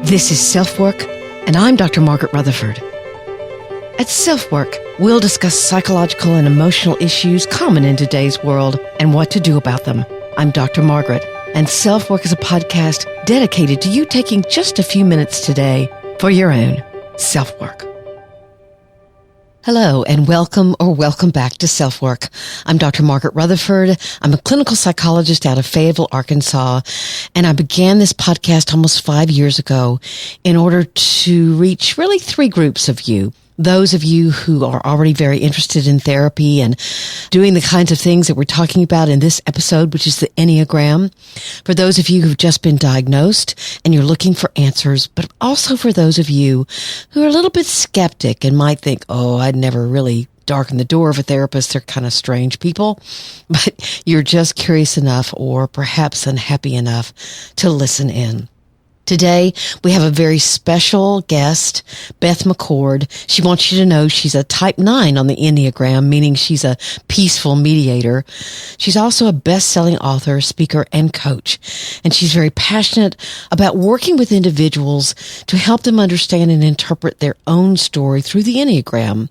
This is SelfWork, and I'm Dr. Margaret Rutherford. At SelfWork, we'll discuss psychological and emotional issues common in today's world and what to do about them. I'm Dr. Margaret, and SelfWork is a podcast dedicated to you taking just a few minutes today for your own self-work. Hello, and welcome back to SelfWork. I'm Dr. Margaret Rutherford. I'm a clinical psychologist out of Fayetteville, Arkansas, and I began this podcast almost 5 years ago in order to reach really three groups of you. Those of you who are already very interested in therapy and doing the kinds of things that we're talking about in this episode, which is the Enneagram. For those of you who've just been diagnosed and you're looking for answers, but also for those of you who are a little bit skeptic and might think, I'd never really darken the door of a therapist. They're kind of strange people, but you're just curious enough or perhaps unhappy enough to listen in. Today, we have a very special guest, Beth McCord. She wants you to know she's a type 9 on the Enneagram, meaning she's a peaceful mediator. She's also a best-selling author, speaker, and coach. And she's very passionate about working with individuals to help them understand and interpret their own story through the Enneagram,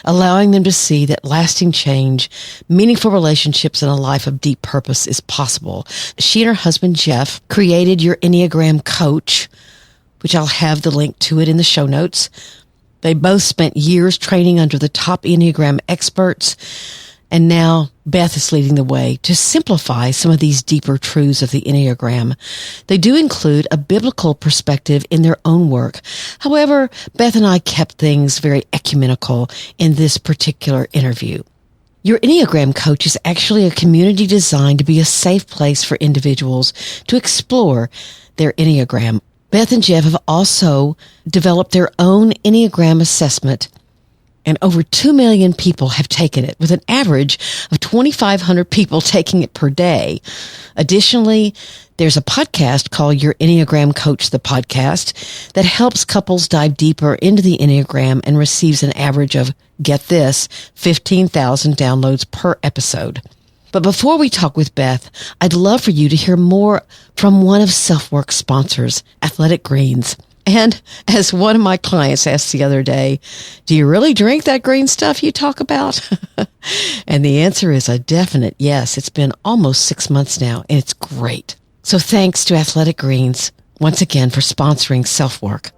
allowing them to see that lasting change, meaningful relationships, and a life of deep purpose is possible. She and her husband, Jeff, created Your Enneagram Coach, which I'll have the link to it in the show notes. They both spent years training under the top Enneagram experts, and now Beth is leading the way to simplify some of these deeper truths of the Enneagram. They do include a biblical perspective in their own work. However, Beth and I kept things very ecumenical in this particular interview. Your Enneagram Coach is actually a community designed to be a safe place for individuals to explore their Enneagram. Beth and Jeff have also developed their own Enneagram assessment, and over 2 million people have taken it, with an average of 2,500 people taking it per day. Additionally, there's a podcast called Your Enneagram Coach, the podcast, that helps couples dive deeper into the Enneagram and receives an average of, get this, 15,000 downloads per episode. But before we talk with Beth, I'd love for you to hear more from one of SelfWork's sponsors, Athletic Greens. And as one of my clients asked the other day, do you really drink that green stuff you talk about? And the answer is a definite yes. It's been almost 6 months now, and it's great. So thanks to Athletic Greens once again for sponsoring SelfWork.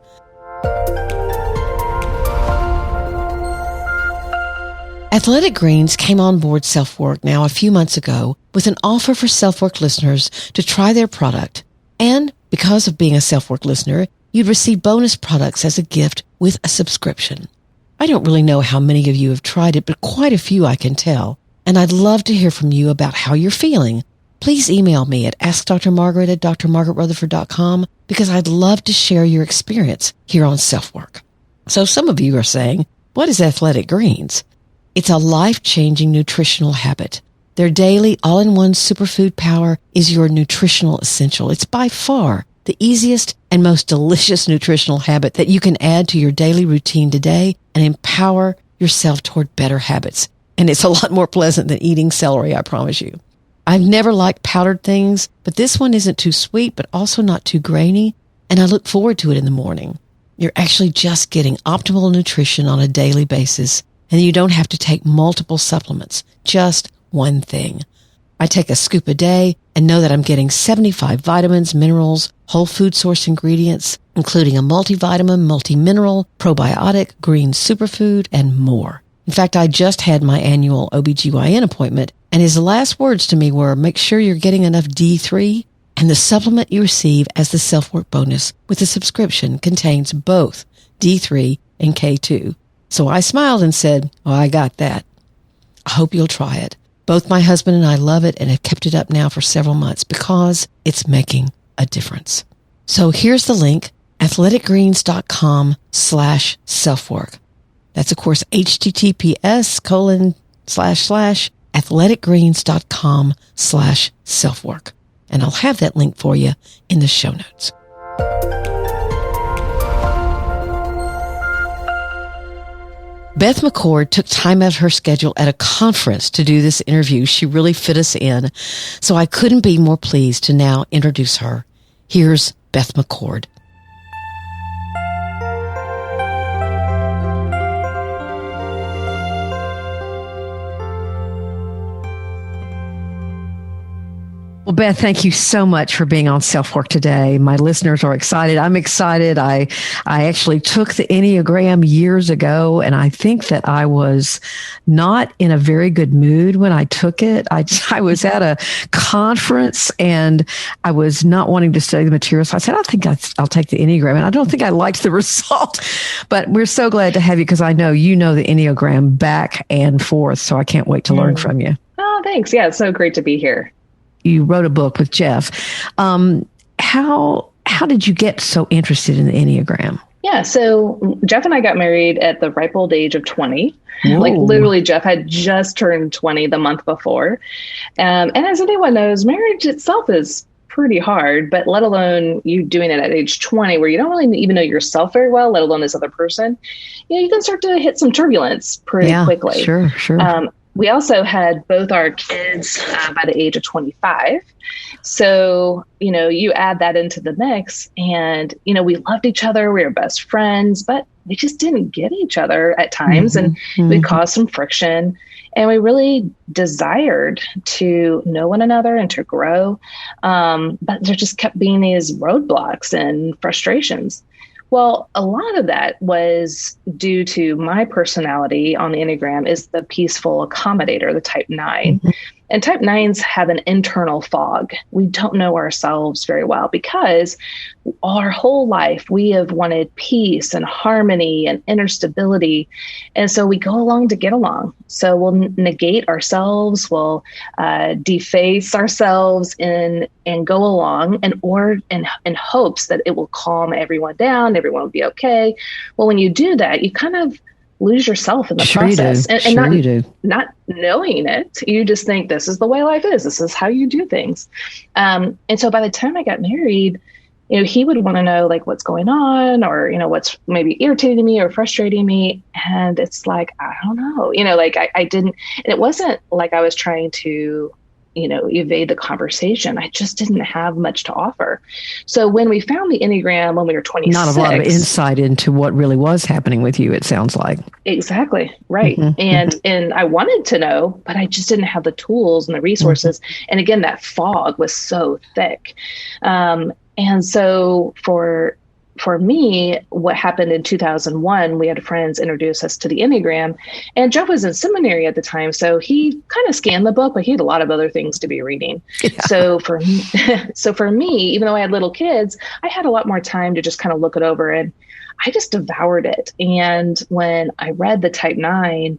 Athletic Greens came on board SelfWork now a few months ago with an offer for SelfWork listeners to try their product. And because of being a SelfWork listener, you'd receive bonus products as a gift with a subscription. I don't really know how many of you have tried it, but quite a few I can tell. And I'd love to hear from you about how you're feeling. Please email me at askdrmargaret@drmargaretrutherford.com because I'd love to share your experience here on SelfWork. So some of you are saying, what is Athletic Greens? It's a life-changing nutritional habit. Their daily all-in-one superfood power is your nutritional essential. It's by far the easiest and most delicious nutritional habit that you can add to your daily routine today and empower yourself toward better habits. And it's a lot more pleasant than eating celery, I promise you. I've never liked powdered things, but this one isn't too sweet, but also not too grainy, and I look forward to it in the morning. You're actually just getting optimal nutrition on a daily basis, and you don't have to take multiple supplements, just one thing. I take a scoop a day and know that I'm getting 75 vitamins, minerals, whole food source ingredients, including a multivitamin, multi-mineral, probiotic, green superfood, and more. In fact, I just had my annual OBGYN appointment, and his last words to me were, make sure you're getting enough D3, and the supplement you receive as the SelfWork bonus with the subscription contains both D3 and K2. So I smiled and said, I got that. I hope you'll try it. Both my husband and I love it and have kept it up now for several months because it's making a difference. So here's the link, athleticgreens.com/selfwork. That's, of course, https://athleticgreens.com/selfwork. And I'll have that link for you in the show notes. Beth McCord took time out of her schedule at a conference to do this interview. She really fit us in, so I couldn't be more pleased to now introduce her. Here's Beth McCord. Well, Beth, thank you so much for being on SelfWork today. My listeners are excited. I'm excited. I actually took the Enneagram years ago, and I think that I was not in a very good mood when I took it. I was at a conference and I was not wanting to study the material. So I said, I think I'll take the Enneagram. And I don't think I liked the result, but we're so glad to have you because I know you know the Enneagram back and forth. So I can't wait to learn from you. Oh, thanks. Yeah, it's so great to be here. You wrote a book with Jeff. How did you get so interested in the Enneagram? Yeah, so Jeff and I got married at the ripe old age of 20. Whoa. Like literally, Jeff had just turned 20 the month before. And as anyone knows, marriage itself is pretty hard, but let alone you doing it at age 20 where you don't really even know yourself very well, let alone this other person, you can start to hit some turbulence pretty quickly. Sure. We also had both our kids by the age of 25. So, you add that into the mix and, we loved each other. We were best friends, but we just didn't get each other at times. And we caused some friction. And we really desired to know one another and to grow. But there just kept being these roadblocks and frustrations. Well, a lot of that was due to my personality on the Enneagram is the peaceful accommodator, the type 9. And type 9s have an internal fog. We don't know ourselves very well because our whole life we have wanted peace and harmony and inner stability. And so we go along to get along. So we'll negate ourselves, we'll deface ourselves and go along in hopes that it will calm everyone down, everyone will be okay. Well, when you do that, you kind of lose yourself in the process and not knowing it. You just think this is the way life is. This is how you do things. And so by the time I got married, he would want to know like what's going on or, what's maybe irritating me or frustrating me. And it's like, I don't know, I didn't, and it wasn't like I was trying to, evade the conversation. I just didn't have much to offer. So when we found the Enneagram when we were 26. Not a lot of insight into what really was happening with you, it sounds like. Exactly. Right. And I wanted to know, but I just didn't have the tools and the resources. And again, that fog was so thick. And so for me, what happened in 2001, we had friends introduce us to the Enneagram, and Jeff was in seminary at the time. So he kind of scanned the book, but he had a lot of other things to be reading. Yeah. So for me, even though I had little kids, I had a lot more time to just kind of look it over, and I just devoured it. And when I read the type 9,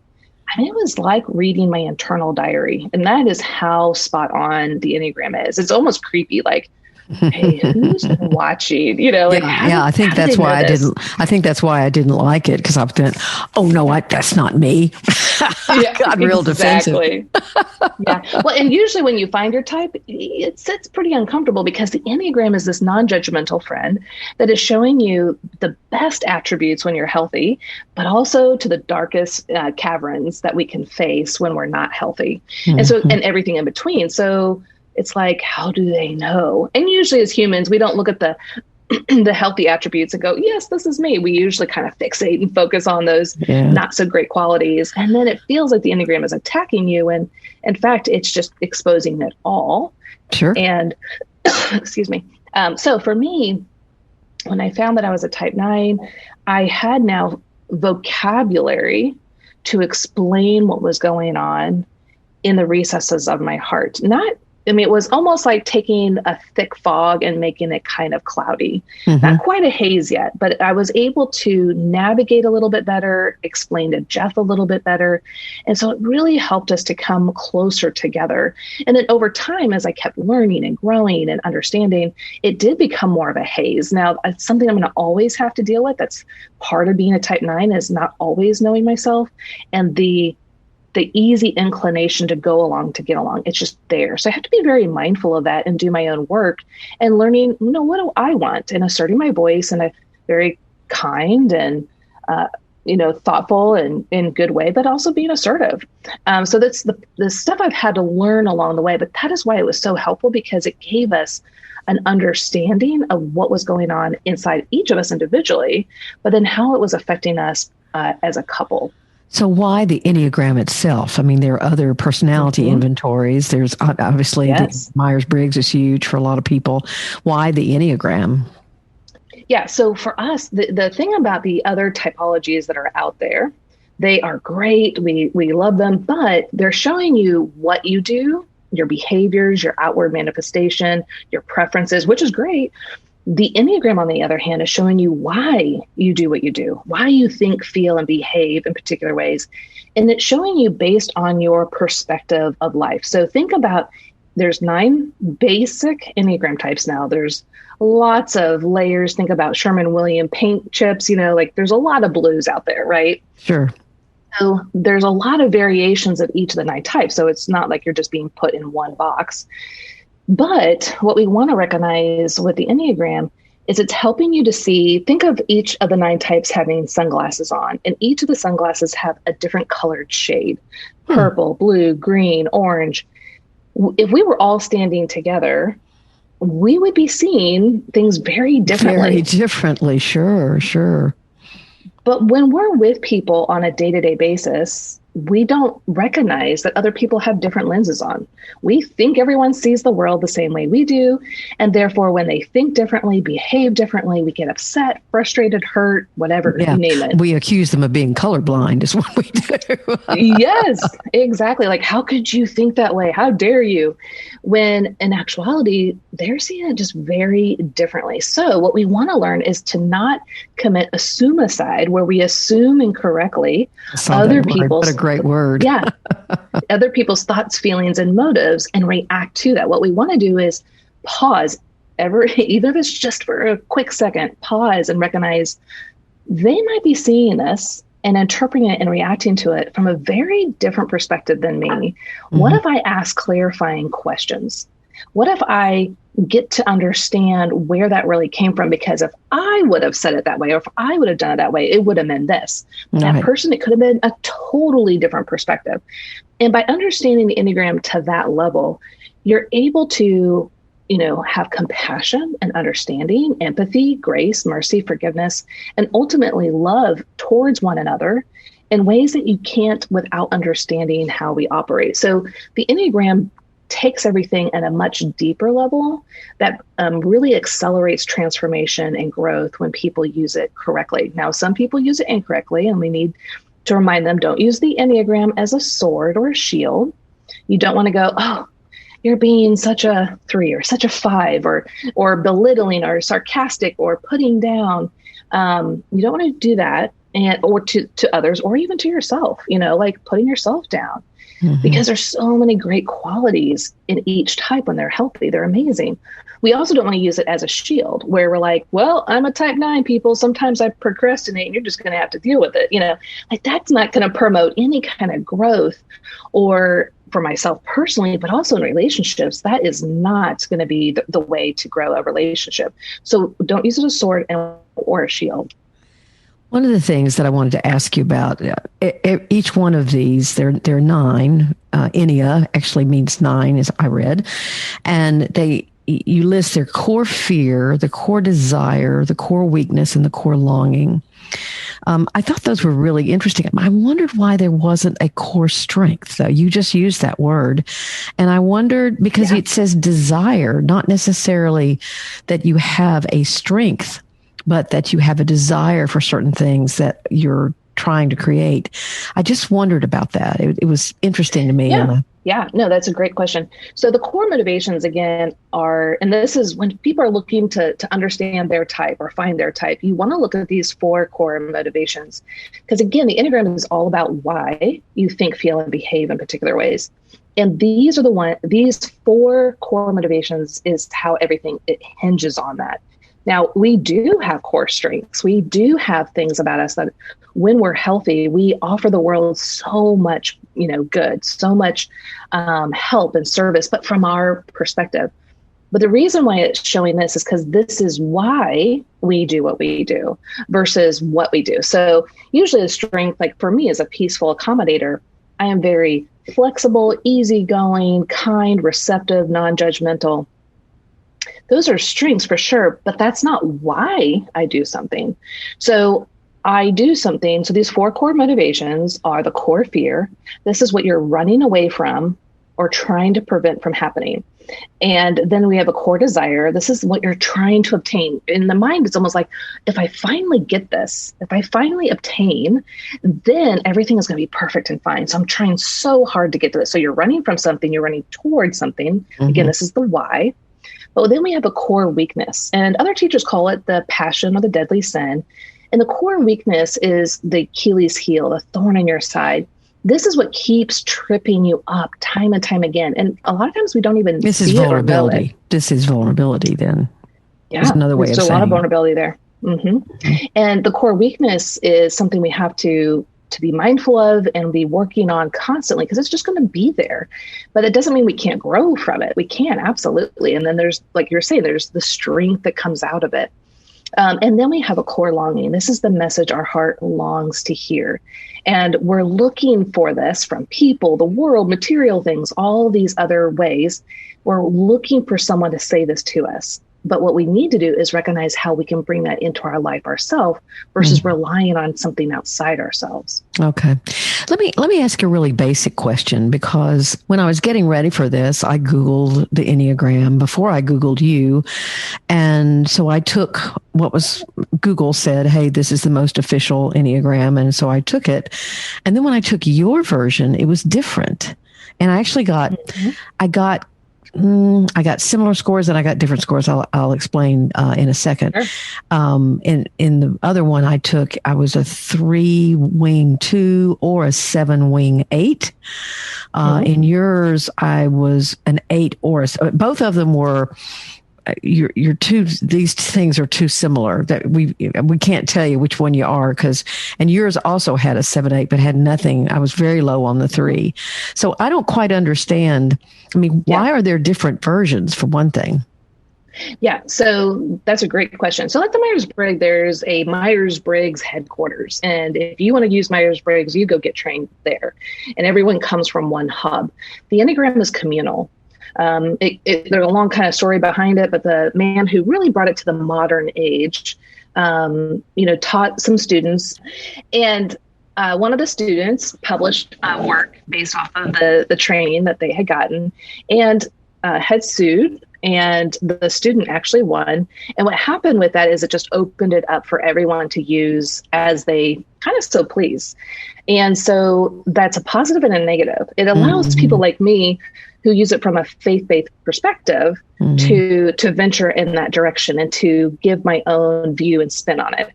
it was like reading my internal diary. And that is how spot on the Enneagram is. It's almost creepy, like, hey, who's been watching? I think that's why I think that's why I didn't like it, because I was thinking, oh no, that's not me. Got real defensive. Yeah. Well, and usually when you find your type, it's pretty uncomfortable because the Enneagram is this non-judgmental friend that is showing you the best attributes when you're healthy, but also to the darkest caverns that we can face when we're not healthy, and everything in between. So it's like, how do they know? And usually as humans, we don't look at the healthy attributes and go, yes, this is me. We usually kind of fixate and focus on those not so great qualities. And then it feels like the Enneagram is attacking you. And in fact, it's just exposing it all. Sure. And excuse me. So for me, when I found that I was a type 9, I had now vocabulary to explain what was going on in the recesses of my heart. It was almost like taking a thick fog and making it kind of cloudy. Not quite a haze yet, but I was able to navigate a little bit better, explain to Jeff a little bit better. And so it really helped us to come closer together. And then over time, as I kept learning and growing and understanding, it did become more of a haze. Now, it's something I'm going to always have to deal with. That's part of being a type 9 is not always knowing myself. And the easy inclination to go along to get along. It's just there. So I have to be very mindful of that and do my own work and learning, what do I want, and asserting my voice in a very kind and, thoughtful and in good way, but also being assertive. So that's the stuff I've had to learn along the way, but that is why it was so helpful, because it gave us an understanding of what was going on inside each of us individually, but then how it was affecting us as a couple. So why the Enneagram itself? I mean, there are other personality inventories. There's obviously the Myers-Briggs is huge for a lot of people. Why the Enneagram? Yeah. So for us, the thing about the other typologies that are out there, they are great. We love them, but they're showing you what you do, your behaviors, your outward manifestation, your preferences, which is great. The Enneagram, on the other hand, is showing you why you do what you do, why you think, feel, and behave in particular ways. And it's showing you based on your perspective of life. So think about, there's 9 basic Enneagram types now. There's lots of layers. Think about Sherman-Williams paint chips, like there's a lot of blues out there, right? Sure. So there's a lot of variations of each of the 9 types. So it's not like you're just being put in one box. But what we want to recognize with the Enneagram is it's helping you to see, think of each of the 9 types having sunglasses on, and each of the sunglasses have a different colored shade, purple, blue, green, orange. If we were all standing together, we would be seeing things very differently. Very differently, sure. But when we're with people on a day-to-day basis, we don't recognize that other people have different lenses on. We think everyone sees the world the same way we do. And therefore, when they think differently, behave differently, we get upset, frustrated, hurt, whatever, you name it. We accuse them of being colorblind is what we do. Yes, exactly. Like, how could you think that way? How dare you? When in actuality, they're seeing it just very differently. So what we want to learn is to not commit a suicide where we assume incorrectly other people's... What a great word. Yeah. Other people's thoughts, feelings, and motives and react to that. What we want to do is pause, even if it's just for a quick second, pause and recognize they might be seeing this and interpreting it and reacting to it from a very different perspective than me. What if I ask clarifying questions? What if I get to understand where that really came from? Because if I would have said it that way, or if I would have done it that way, it would have meant this. That person, it could have been a totally different perspective. And by understanding the Enneagram to that level, you're able to, have compassion and understanding, empathy, grace, mercy, forgiveness, and ultimately love towards one another in ways that you can't without understanding how we operate. So the Enneagram takes everything at a much deeper level that really accelerates transformation and growth when people use it correctly. Now, some people use it incorrectly, and we need to remind them, don't use the Enneagram as a sword or a shield. You don't want to go, oh, you're being such a 3 or such a 5 or belittling or sarcastic or putting down. You don't want to do that, or to others, or even to yourself, like putting yourself down. Because there's so many great qualities in each type when they're healthy. They're amazing. We also don't want to use it as a shield where we're like, well, I'm a type 9 people. Sometimes I procrastinate and you're just going to have to deal with it. Like that's not going to promote any kind of growth, or for myself personally, but also in relationships, that is not going to be the way to grow a relationship. So don't use it as a sword or a shield. One of the things that I wanted to ask you about, each one of these, there are 9. Ennea actually means 9, as I read, and you list their core fear, the core desire, the core weakness, and the core longing. I thought those were really interesting. I wondered why there wasn't a core strength, though. You just used that word. And I wondered, because it says desire, not necessarily that you have a strength, but that you have a desire for certain things that you're trying to create. I just wondered about that. It was interesting to me. No, that's a great question. So the core motivations, again, are, and this is when people are looking to understand their type or find their type, you want to look at these 4 core motivations. Because again, the Enneagram is all about why you think, feel, and behave in particular ways. And these 4 core motivations is how everything, it hinges on that. Now, we do have core strengths. We do have things about us that when we're healthy, we offer the world so much, good, so much help and service, but from our perspective. But the reason why it's showing this is because this is why we do what we do versus what we do. So usually the strength, like for me as a peaceful accommodator, I am very flexible, easygoing, kind, receptive, non-judgmental. Those are strengths for sure, but that's not why I do something. So I do something. So these 4 core motivations are the core fear. This is what you're running away from or trying to prevent from happening. And then we have a core desire. This is what you're trying to obtain. In the mind, it's almost like, if I finally get this, if I finally obtain, then everything is going to be perfect and fine. So I'm trying so hard to get to this. So you're running from something, you're running towards something. Again, this is the why. But then we have a core weakness. And other teachers call it the passion or the deadly sin. And the core weakness is the Achilles heel, the thorn in your side. This is what keeps tripping you up time and time again. And a lot of times we don't even see it or know it. This is vulnerability then. Yeah, there's another way of saying a lot of vulnerability there. And the core weakness is something we have to be mindful of and be working on constantly, because it's just going to be there. But it doesn't mean we can't grow from it. We can, absolutely. And then there's, like you're saying, there's the strength that comes out of it. And then we have a core longing. This is the message our heart longs to hear. And we're looking for this from people, the world, material things, all these other ways. We're looking for someone to say this to us. But what we need to do is recognize how we can bring that into our life ourselves versus relying on something outside ourselves. Okay. Let me ask you a really basic question, because when I was getting ready for this, I Googled the Enneagram before I Googled you. And so I took what was Google said, hey, this is the most official Enneagram. And so I took it. And then when I took your version, it was different. And I actually I got similar scores and I got different scores. I'll explain in a second. Sure. In the other one I took, I was a 3-wing 2 or a 7-wing 8. In yours, I was an 8 or both of them were. You're too. These things are too similar that we can't tell you which one you are, and yours also had a 7-8 but had nothing. I was very low on the 3, so I don't quite understand. I mean, why are there different versions, for one thing? Yeah, so that's a great question. So like the Myers-Briggs, there's a Myers-Briggs headquarters. And if you want to use Myers-Briggs, you go get trained there. And everyone comes from one hub. The Enneagram is communal. There's a long kind of story behind it, but the man who really brought it to the modern age, taught some students. And one of the students published work based off of the training that they had gotten and had sued. And the student actually won. And what happened with that is it just opened it up for everyone to use as they kind of so please. And so that's a positive and a negative. It allows people like me who use it from a faith-based perspective to venture in that direction and to give my own view and spin on it.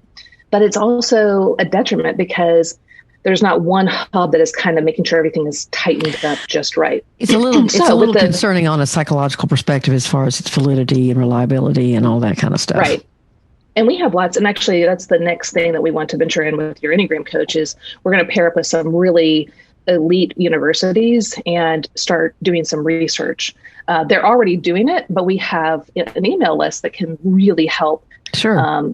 But it's also a detriment because there's not one hub that is kind of making sure everything is tightened up just right. It's a little concerning on a psychological perspective as far as its validity and reliability and all that kind of stuff. Right. And we have lots, and actually that's the next thing that we want to venture in with your Enneagram Coach is we're going to pair up with some really elite universities and start doing some research. They're already doing it, but we have an email list that can really help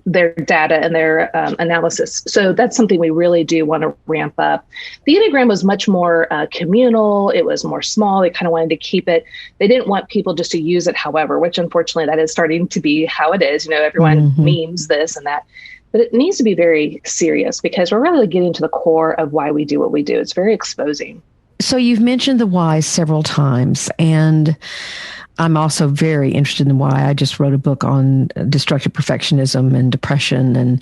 their data and their analysis. So that's something we really do want to ramp up. The Enneagram was much more communal. It was more small. They kind of wanted to keep it. They didn't want people just to use it, however, which unfortunately that is starting to be how it is. Everyone memes this and that. But it needs to be very serious because we're really getting to the core of why we do what we do. It's very exposing. So you've mentioned the why several times, and I'm also very interested in why. I just wrote a book on destructive perfectionism and depression and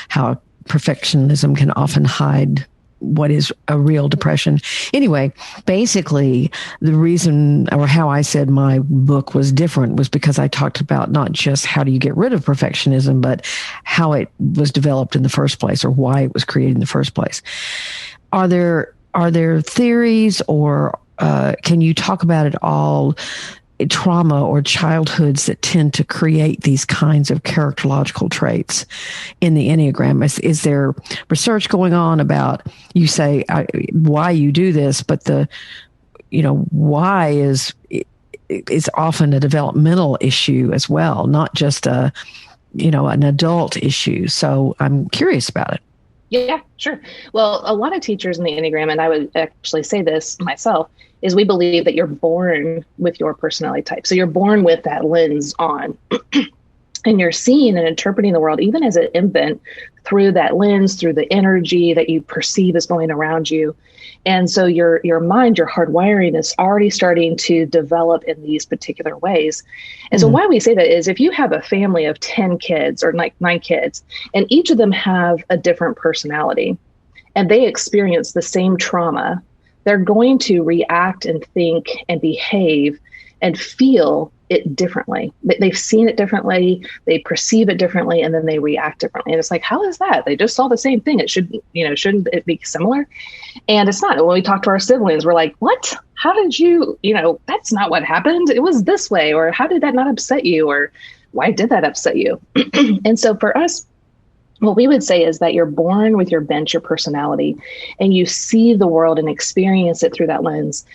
how perfectionism can often hide what is a real depression. Anyway, basically, the reason or how I said my book was different was because I talked about not just how do you get rid of perfectionism, but how it was developed in the first place or why it was created in the first place. Are there theories or can you talk about it all? Trauma or childhoods that tend to create these kinds of characterological traits in the Enneagram? Is there research going on about, you say, why you do this, but why is often a developmental issue as well, not just an adult issue. So I'm curious about it. Yeah, sure. Well, a lot of teachers in the Enneagram, and I would actually say this myself, is we believe that you're born with your personality type. So you're born with that lens on. And you're seeing and interpreting the world, even as an infant, through that lens, through the energy that you perceive is going around you. And so your mind, your hardwiring is already starting to develop in these particular ways. And so why we say that is if you have a family of 10 kids or like 9 kids, and each of them have a different personality, and they experience the same trauma, they're going to react and think and behave and feel it differently. They've seen it differently, they perceive it differently, and then they react differently. And it's like, how is that? They just saw the same thing. It shouldn't it be similar? And it's not. When we talk to our siblings, we're like, what? How did you, that's not what happened. It was this way. Or how did that not upset you? Or why did that upset you? And so for us, what we would say is that you're born with your bent, your personality, and you see the world and experience it through that lens.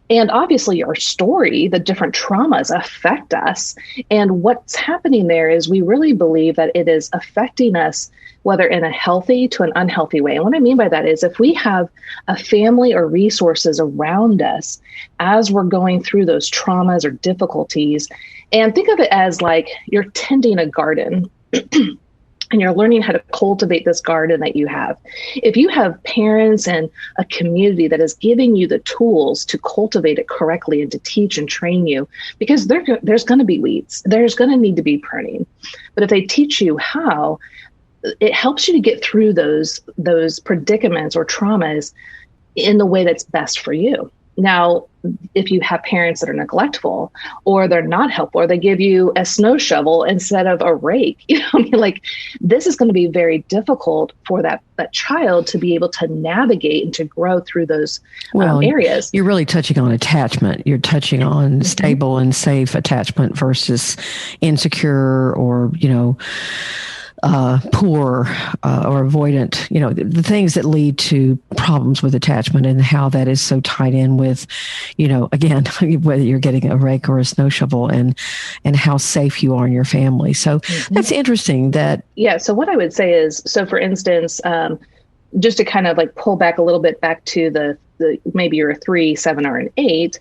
And obviously our story, the different traumas affect us. And what's happening there is we really believe that it is affecting us, whether in a healthy to an unhealthy way. And what I mean by that is if we have a family or resources around us as we're going through those traumas or difficulties, and think of it as like you're tending a garden. And you're learning how to cultivate this garden that you have. If you have parents and a community that is giving you the tools to cultivate it correctly and to teach and train you, because there's going to be weeds, there's going to need to be pruning. But if they teach you how, it helps you to get through those predicaments or traumas in the way that's best for you. Now, if you have parents that are neglectful or they're not helpful, or they give you a snow shovel instead of a rake, this is going to be very difficult for that child to be able to navigate and to grow through those areas. You're really touching on attachment. You're touching on stable and safe attachment versus insecure or, poor or avoidant, the things that lead to problems with attachment and how that is so tied in with, again, whether you're getting a rake or a snow shovel and how safe you are in your family. So that's interesting that. Yeah. So what I would say is, so for instance, just to kind of like pull back a little bit back to the maybe you're a 3, 7, or an 8.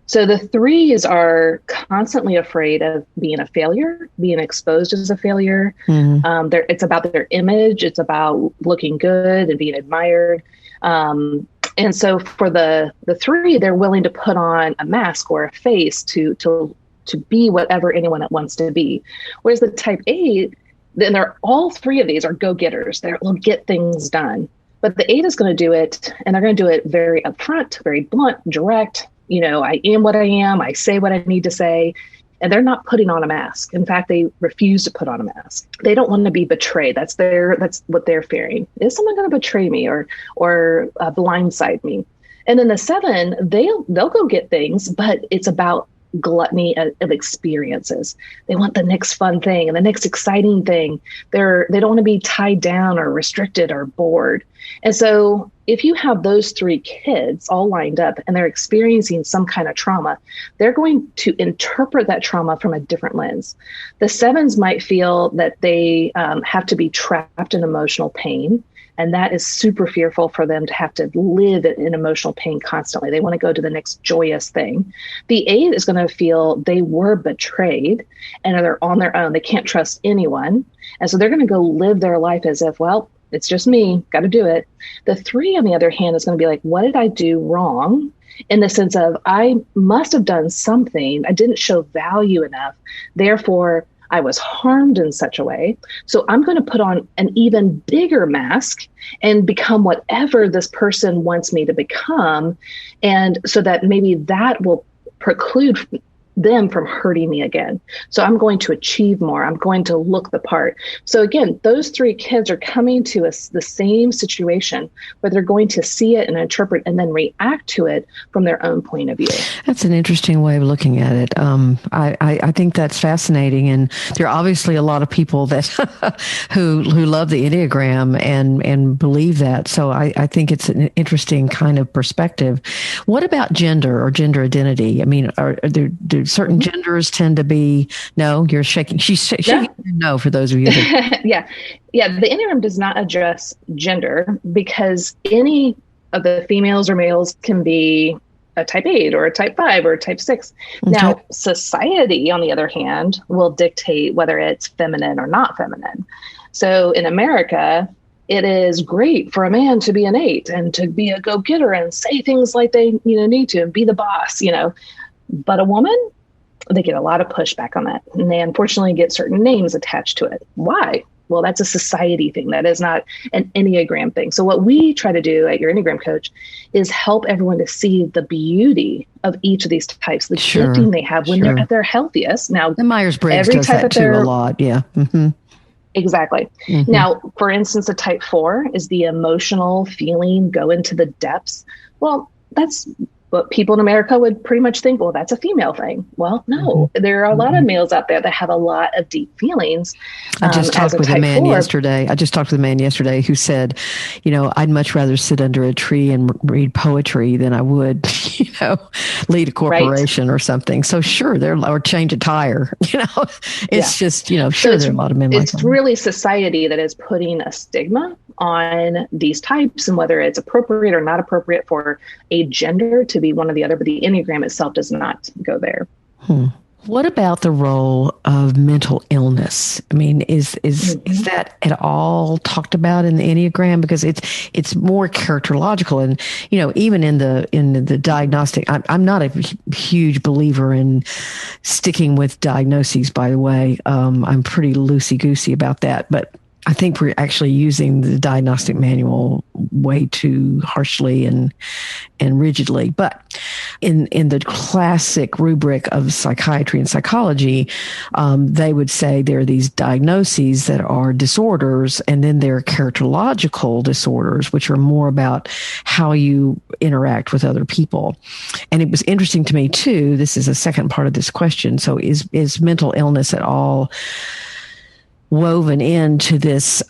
So the 3s are constantly afraid of being a failure, being exposed as a failure. It's about their image. It's about looking good and being admired. And so for the 3, they're willing to put on a mask or a face to be whatever anyone wants to be. Whereas the type 8, then all 3 of these are go-getters. They'll get things done. But the 8 is going to do it, and they're going to do it very upfront, very blunt, direct. I am what I am. I say what I need to say. And they're not putting on a mask. In fact, they refuse to put on a mask. They don't want to be betrayed. That's what they're fearing. Is someone going to betray me or blindside me? And then the 7, they'll go get things, but it's about gluttony of experiences. They want the next fun thing and the next exciting thing. They don't want to be tied down or restricted or bored. And so if you have those 3 kids all lined up and they're experiencing some kind of trauma, they're going to interpret that trauma from a different lens. The 7s might feel that they have to be trapped in emotional pain. And that is super fearful for them to have to live in emotional pain constantly. They want to go to the next joyous thing. The 8 is going to feel they were betrayed and they're on their own. They can't trust anyone. And so they're going to go live their life as if, well, it's just me, got to do it. The 3, on the other hand, is going to be like, what did I do wrong? In the sense of, I must have done something. I didn't show value enough. Therefore, I was harmed in such a way. So I'm going to put on an even bigger mask and become whatever this person wants me to become. And so that maybe that will preclude them from hurting me again. So I'm going to achieve more. I'm going to look the part. So again, those 3 kids are coming to us the same situation, but they're going to see it and interpret and then react to it from their own point of view. That's an interesting way of looking at it. I think that's fascinating. And there are obviously a lot of people that who love the Enneagram and believe that. So I think it's an interesting kind of perspective. What about gender or gender identity? I mean, do certain genders tend to be, no, you're shaking. She's shaking no for those of you. Yeah. The Enneagram does not address gender because any of the females or males can be a type 8 or a type 5 or a type 6. Okay. Now, society, on the other hand, will dictate whether it's feminine or not feminine. So in America, it is great for a man to be an 8 and to be a go-getter and say things like they need to and be the boss, But a woman, they get a lot of pushback on that. And they unfortunately get certain names attached to it. Why? Well, that's a society thing. That is not an Enneagram thing. So what we try to do at Your Enneagram Coach is help everyone to see the beauty of each of these types, the gifting they have when they're at their healthiest. Now, the Myers-Briggs does that too a lot. Yeah. Mm-hmm. Exactly. Mm-hmm. Now, for instance, a type 4 is the emotional feeling, go into the depths. Well, that's what people in America would pretty much think, well, that's a female thing. Well, no, there are a lot of males out there that have a lot of deep feelings. I just talked with a man yesterday. Who said, I'd much rather sit under a tree and read poetry than I would, lead a corporation or something. So sure, or change a tire, it's just, sure, there are a lot of men like that. It's really society that is putting a stigma on these types and whether it's appropriate or not appropriate for a gender to be one or the other, but the Enneagram itself does not go there. What about the role of mental illness? I mean, is that at all talked about in the Enneagram? Because it's more characterological, and even in the diagnostic, I'm not a huge believer in sticking with diagnoses. By the way, I'm pretty loosey goosey about that, but I think we're actually using the diagnostic manual way too harshly and rigidly. But in the classic rubric of psychiatry and psychology, they would say there are these diagnoses that are disorders, and then there are characterological disorders, which are more about how you interact with other people. And it was interesting to me too. This is a second part of this question. So is mental illness at all woven into this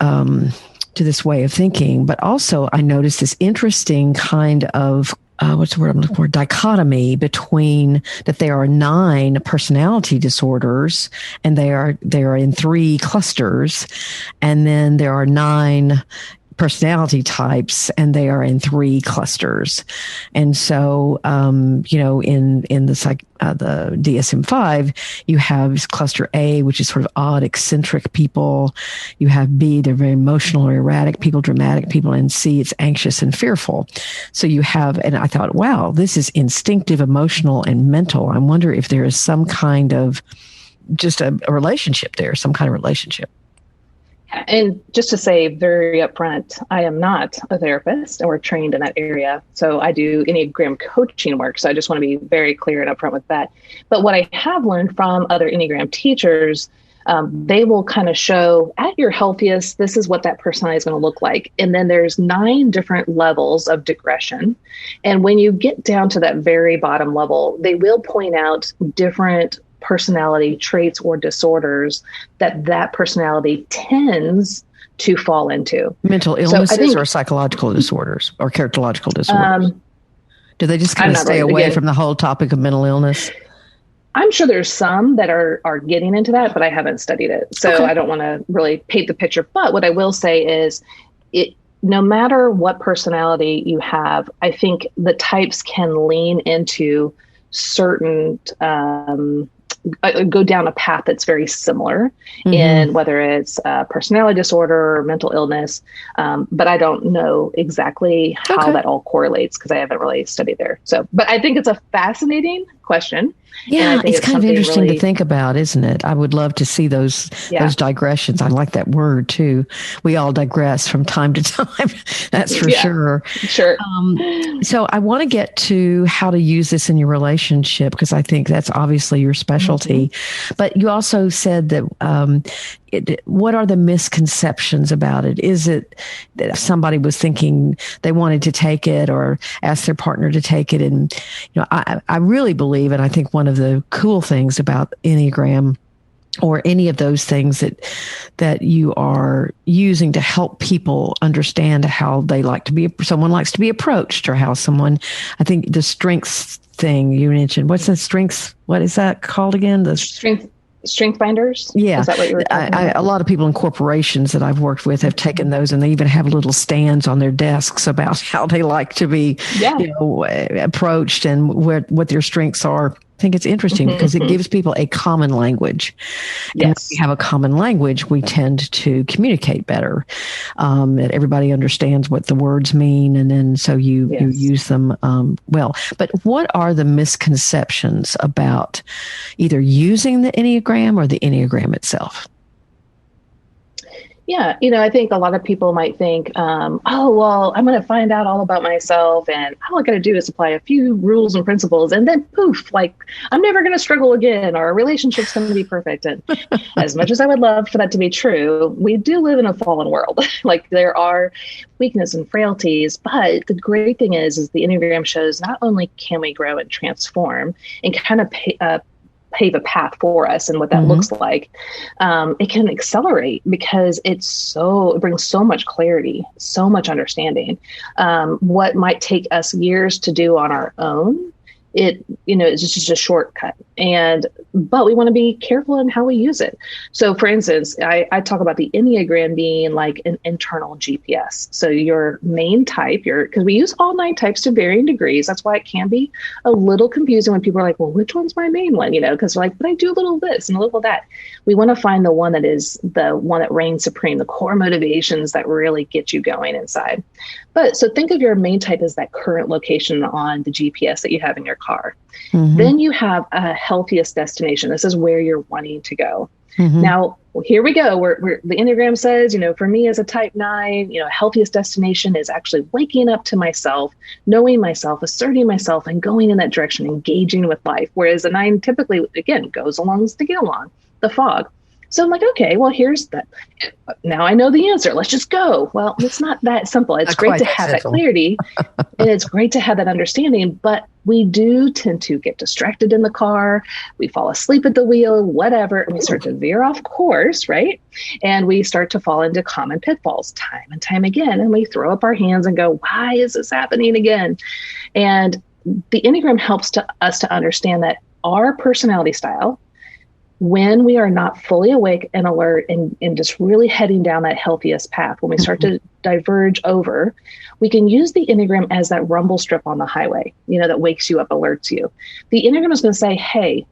way of thinking? But also I noticed this interesting kind of what's the word I'm looking for? Dichotomy between that there are 9 personality disorders, and they are in 3 clusters, and then there are 9 personality types, and they are in 3 clusters. And so, in the DSM-5, you have cluster A, which is sort of odd, eccentric people. You have B, they're very emotional or erratic people, dramatic people, and C, it's anxious and fearful. So you have, and I thought, wow, this is instinctive, emotional, and mental. I wonder if there is some kind of just a relationship there, some kind of relationship. And just to say very upfront, I am not a therapist or trained in that area. So I do Enneagram coaching work. So I just want to be very clear and upfront with that. But what I have learned from other Enneagram teachers, they will kind of show at your healthiest, this is what that personality is going to look like. And then there's 9 different levels of digression. And when you get down to that very bottom level, they will point out different personality traits or disorders that personality tends to fall into. Mental illnesses or psychological disorders or characterological disorders? Do they just kind of stay away from the whole topic of mental illness? I'm sure there's some that are getting into that, but I haven't studied it. So I don't want to really paint the picture. But what I will say is no matter what personality you have, I think the types can lean into certain go down a path that's very similar in whether it's personality disorder or mental illness. But I don't know exactly how that all correlates because I haven't really studied there. So, but I think it's a fascinating question. Yeah, it's kind of interesting to think about, isn't it? I would love to see those digressions. I like that word too. We all digress from time to time. That's for sure. Sure. So I want to get to how to use this in your relationship because I think that's obviously your specialty. But you also said that what are the misconceptions about it? Is it that somebody was thinking they wanted to take it or ask their partner to take it? And, I really believe, and I think one of the cool things about Enneagram or any of those things that you are using to help people understand how they like to be, someone likes to be approached or how someone, I think the strengths thing you mentioned, what's the strengths? What is that called again? The strength finders? Yeah. Is that what you were talking about? A lot of people in corporations that I've worked with have taken those, and they even have little stands on their desks about how they like to be, approached and what their strengths are. I think it's interesting because it gives people a common language. And when we have a common language, we tend to communicate better. That everybody understands what the words mean, and then so you use them well. But what are the misconceptions about either using the Enneagram or the Enneagram itself? Yeah, I think a lot of people might think, I'm going to find out all about myself, and all I got to do is apply a few rules and principles, and then poof, like I'm never going to struggle again, or a relationship's going to be perfect. And as much as I would love for that to be true, we do live in a fallen world. Like there are weaknesses and frailties, but the great thing is the Enneagram shows not only can we grow and transform and kind of pave a path for us and what that looks like, it can accelerate because it brings so much clarity, so much understanding. What might take us years to do on our own, it's just a shortcut. But we want to be careful in how we use it. So for instance, I talk about the Enneagram being like an internal GPS. So your main type, because we use all 9 types to varying degrees. That's why it can be a little confusing when people are like, well, which one's my main one? Because they're like, but I do a little of this and a little of that. We want to find the one that is the one that reigns supreme, the core motivations that really get you going inside. But so think of your main type as that current location on the GPS that you have in your car. Then you have a healthiest destination. This is where you're wanting to go. Now, here we go. The Enneagram says, for me as a type 9, healthiest destination is actually waking up to myself, knowing myself, asserting myself, and going in that direction, engaging with life. Whereas the 9 typically, again, goes along to get along, the fog. So I'm like, okay, well, here's that. Now I know the answer. Let's just go. Well, it's not that simple. It's great to have that clarity and it's great to have that understanding, but we do tend to get distracted in the car. We fall asleep at the wheel, whatever, and we start to veer off course, right? And we start to fall into common pitfalls time and time again. And we throw up our hands and go, why is this happening again? And the Enneagram helps us to understand that our personality style, when we are not fully awake and alert and just really heading down that healthiest path, when we start to diverge over, we can use the Enneagram as that rumble strip on the highway, that wakes you up, alerts you. The Enneagram is going to say, hey,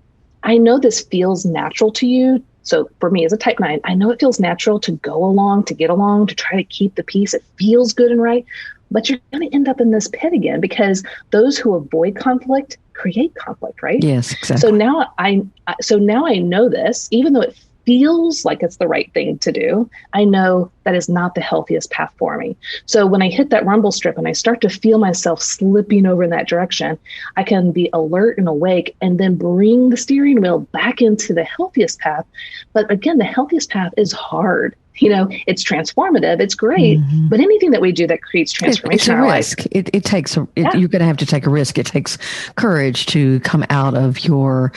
I know this feels natural to you. So for me as a type 9, I know it feels natural to go along, to get along, to try to keep the peace. It feels good and right. But you're going to end up in this pit again because those who avoid conflict create conflict, right? Yes, exactly. So now I know this, even though it feels like it's the right thing to do, I know that is not the healthiest path for me. So when I hit that rumble strip and I start to feel myself slipping over in that direction, I can be alert and awake and then bring the steering wheel back into the healthiest path. But again, the healthiest path is hard. It's transformative. It's great. But anything that we do that creates transformation, it's a risk. It takes you're going to have to take a risk. It takes courage to come out of your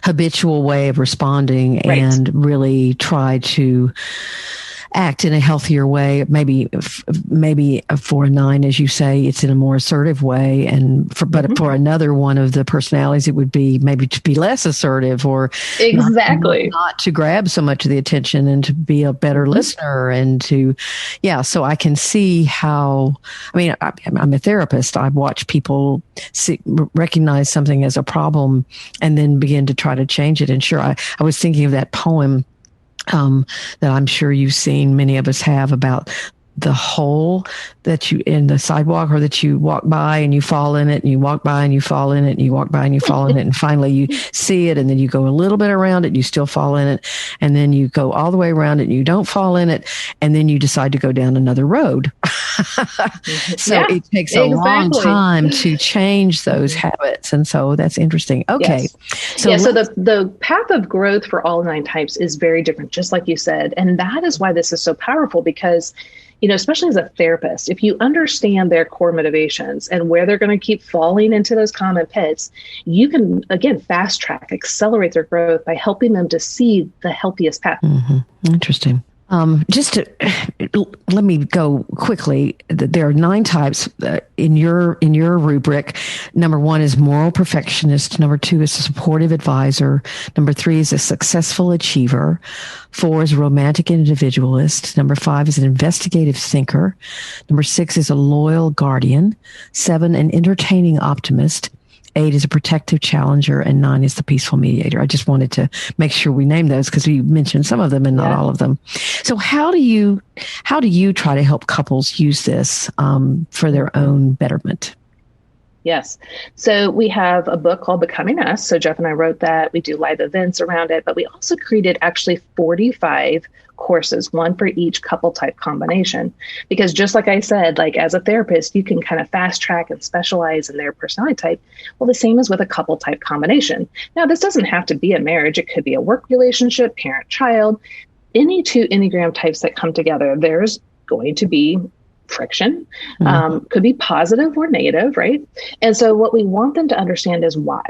habitual way of responding and really try to act in a healthier way. Maybe for a 9, as you say, it's in a more assertive way. But for another one of the personalities, it would be maybe to be less assertive or not to grab so much of the attention and to be a better listener and so I can see how, I'm a therapist. I watch people recognize something as a problem and then begin to try to change it. And sure, I was thinking of that poem that I'm sure you've seen, many of us have, about the hole that you in the sidewalk, or that you walk by and you fall in it, and you walk by and you fall in it, and you walk by and you fall in it, and finally you see it, and then you go a little bit around it, and you still fall in it, and then you go all the way around it and you don't fall in it, and then you decide to go down another road. So it takes a long time to change those habits, and so that's interesting. Okay, so the path of growth for all 9 types is very different, just like you said, and that is why this is so powerful, because especially as a therapist, if you understand their core motivations and where they're going to keep falling into those common pits, you can, again, fast track, accelerate their growth by helping them to see the healthiest path. Interesting. Just to let me go quickly. There are 9 types in your rubric. Number 1 is moral perfectionist. Number 2 is a supportive advisor. Number 3 is a successful achiever. 4 is a romantic individualist. Number 5 is an investigative thinker. Number 6 is a loyal guardian. 7, an entertaining optimist. 8 is a protective challenger, and 9 is the peaceful mediator. I just wanted to make sure we name those because we mentioned some of them and not all of them. So how do you try to help couples use this for their own betterment? Yes. So we have a book called Becoming Us. So Jeff and I wrote that. We do live events around it, but we also created actually 45 courses, one for each couple type combination. Because just like I said, like as a therapist, you can kind of fast track and specialize in their personality type. Well, the same is with a couple type combination. Now, this doesn't have to be a marriage. It could be a work relationship, parent, child. Any 2 Enneagram types that come together, there's going to be friction, could be positive or negative, right? And so what we want them to understand is why.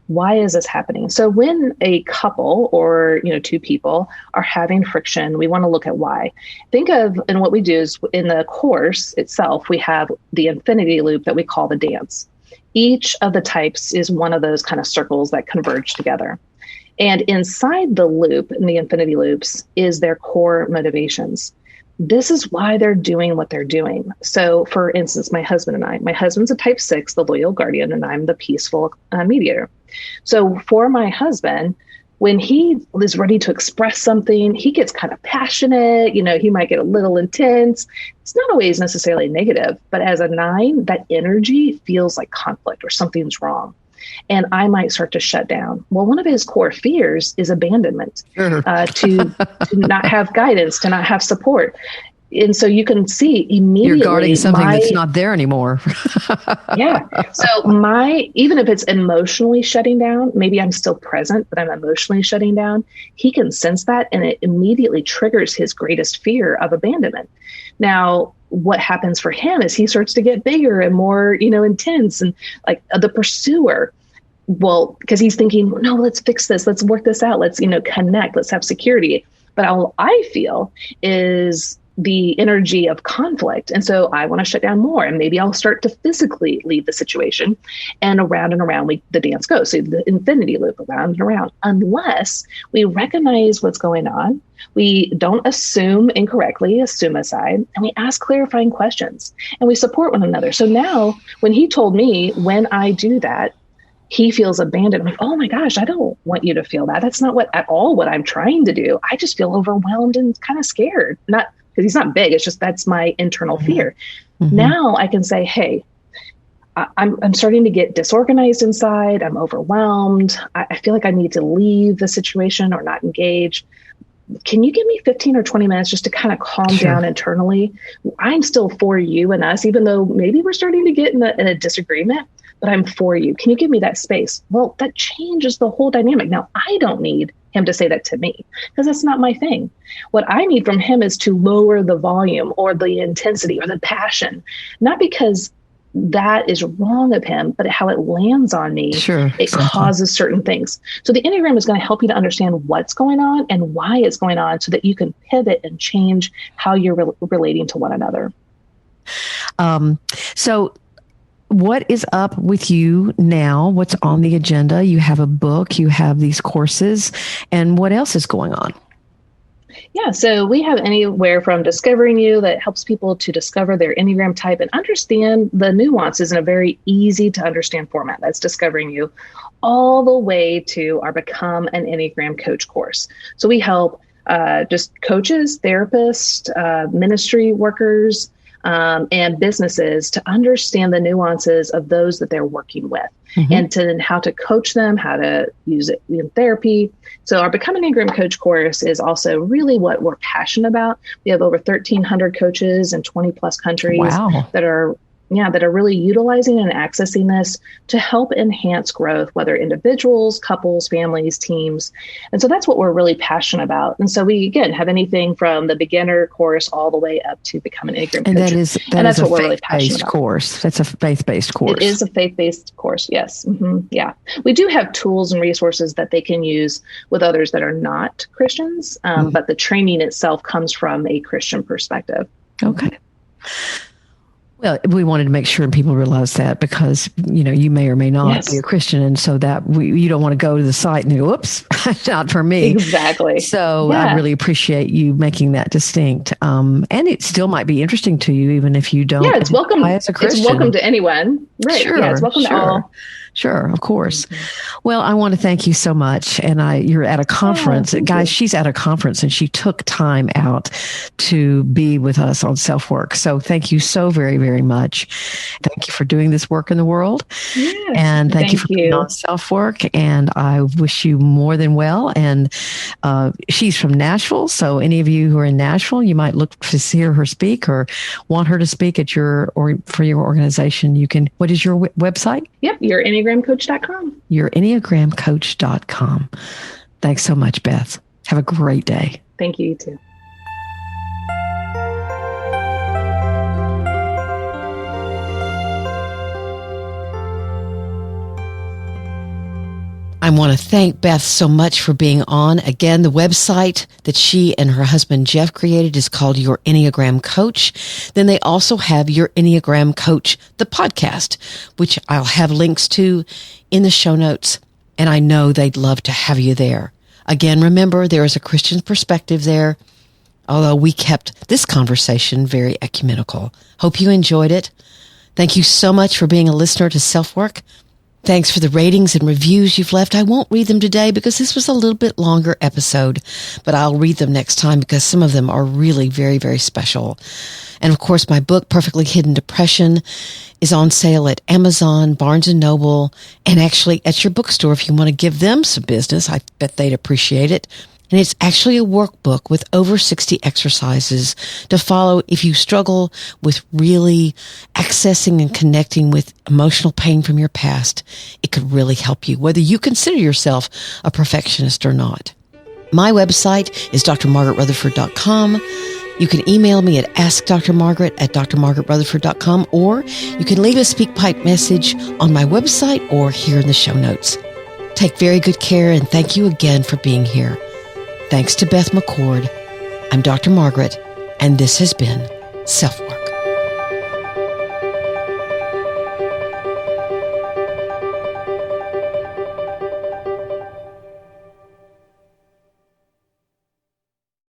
Why is this happening? So when a couple or 2 people are having friction, we want to look at why. Think of, and what we do is in the course itself, we have the infinity loop that we call the dance. Each of the types is one of those kind of circles that converge together. And inside the loop, in the infinity loops, is their core motivations. This is why they're doing what they're doing. So for instance, my husband and I, my husband's a type 6, the loyal guardian, and I'm the peaceful mediator. So for my husband, when he is ready to express something, he gets kind of passionate, he might get a little intense. It's not always necessarily negative, but as a 9, that energy feels like conflict or something's wrong. And I might start to shut down. Well, one of his core fears is abandonment, to not have guidance, to not have support. And so you can see immediately you're guarding something that's not there anymore. Yeah. So even if it's emotionally shutting down, maybe I'm still present, but I'm emotionally shutting down. He can sense that, and it immediately triggers his greatest fear of abandonment. Now, what happens for him is he starts to get bigger and more, intense and like the pursuer. Well, because he's thinking, no, let's fix this. Let's work this out. Let's, connect. Let's have security. But all I feel is the energy of conflict. And so I want to shut down more, and maybe I'll start to physically leave the situation, and around the dance goes. So the infinity loop, around and around, unless we recognize what's going on. We don't assume incorrectly, assume aside, and we ask clarifying questions, and we support one another. So now when he told me, when I do that, he feels abandoned. I'm like, oh my gosh, I don't want you to feel that. That's not at all what I'm trying to do. I just feel overwhelmed and kind of scared. Not because he's not big. It's just, that's my internal fear. Mm-hmm. Now I can say, hey, I'm starting to get disorganized inside. I'm overwhelmed. I feel like I need to leave the situation or not engage. Can you give me 15 or 20 minutes just to kind of calm down internally? I'm still for you and us, even though maybe we're starting to get in a disagreement, but I'm for you. Can you give me that space? Well, that changes the whole dynamic. Now, I don't need him to say that to me because that's not my thing. What I need from him is to lower the volume or the intensity or the passion, not because that is wrong of him, but how it lands on me. It causes certain things. So the Enneagram is going to help you to understand what's going on and why it's going on so that you can pivot and change how you're relating to one another. So what is up with you now? What's on the agenda? You have a book, you have these courses, and what else is going on? Yeah, so we have anywhere from Discovering You that helps people to discover their Enneagram type and understand the nuances in a very easy to understand format. That's Discovering You, all the way to our Become an Enneagram Coach course. So we help just coaches, therapists, ministry workers, and businesses to understand the nuances of those that they're working with, and to how to coach them, how to use it in therapy. So our Become an Enneagram Coach course is also really what we're passionate about. We have over 1,300 coaches in 20 plus countries that are that are really utilizing and accessing this to help enhance growth, whether individuals, couples, families, teams. And so that's what we're really passionate about. And so we, again, have anything from the beginner course all the way up to become an Enneagram and coach. That's what we're really passionate about. Course. That's a faith-based course. It is a faith-based course. Yes. Yeah. We do have tools and resources that they can use with others that are not Christians. But the training itself comes from a Christian perspective. Okay. Well, we wanted to make sure people realize that because, you may or may not be a Christian. And so that you don't want to go to the site and go, oops, not for me. Exactly. So I really appreciate you making that distinct. And it still might be interesting to you, even if you don't. Yeah, it's welcome. As a Christian. It's welcome to anyone. Right. Sure, yeah, it's welcome to all. Sure, of course. Well, I want to thank you so much. And you're at a conference. Guys, she's at a conference and she took time out to be with us on SelfWork. So thank you so very, very much. Thank you for doing this work in the world. Yes, and thank you for being on SelfWork. And I wish you more than well. And she's from Nashville. So any of you who are in Nashville, you might look to hear her speak or want her to speak at for your organization. You can, what is your website? Yep, Your EnneagramCoach.com. Your EnneagramCoach.com. Thanks so much, Beth. Have a great day. Thank you, you too. I want to thank Beth so much for being on. Again, the website that she and her husband Jeff created is called Your Enneagram Coach. Then they also have Your Enneagram Coach, the podcast, which I'll have links to in the show notes. And I know they'd love to have you there. Again, remember, there is a Christian perspective there, although we kept this conversation very ecumenical. Hope you enjoyed it. Thank you so much for being a listener to SelfWork. Thanks for the ratings and reviews you've left. I won't read them today because this was a little bit longer episode, but I'll read them next time because some of them are really very, very special. And of course, my book, Perfectly Hidden Depression, is on sale at Amazon, Barnes & Noble, and actually at your bookstore if you want to give them some business. I bet they'd appreciate it. And it's actually a workbook with over 60 exercises to follow if you struggle with really accessing and connecting with emotional pain from your past. It could really help you, whether you consider yourself a perfectionist or not. My website is drmargaretrutherford.com. You can email me at askdrmargaret@drmargaretrutherford.com, or you can leave a SpeakPipe message on my website or here in the show notes. Take very good care, and thank you again for being here. Thanks to Beth McCord. I'm Dr. Margaret, and this has been SelfWork.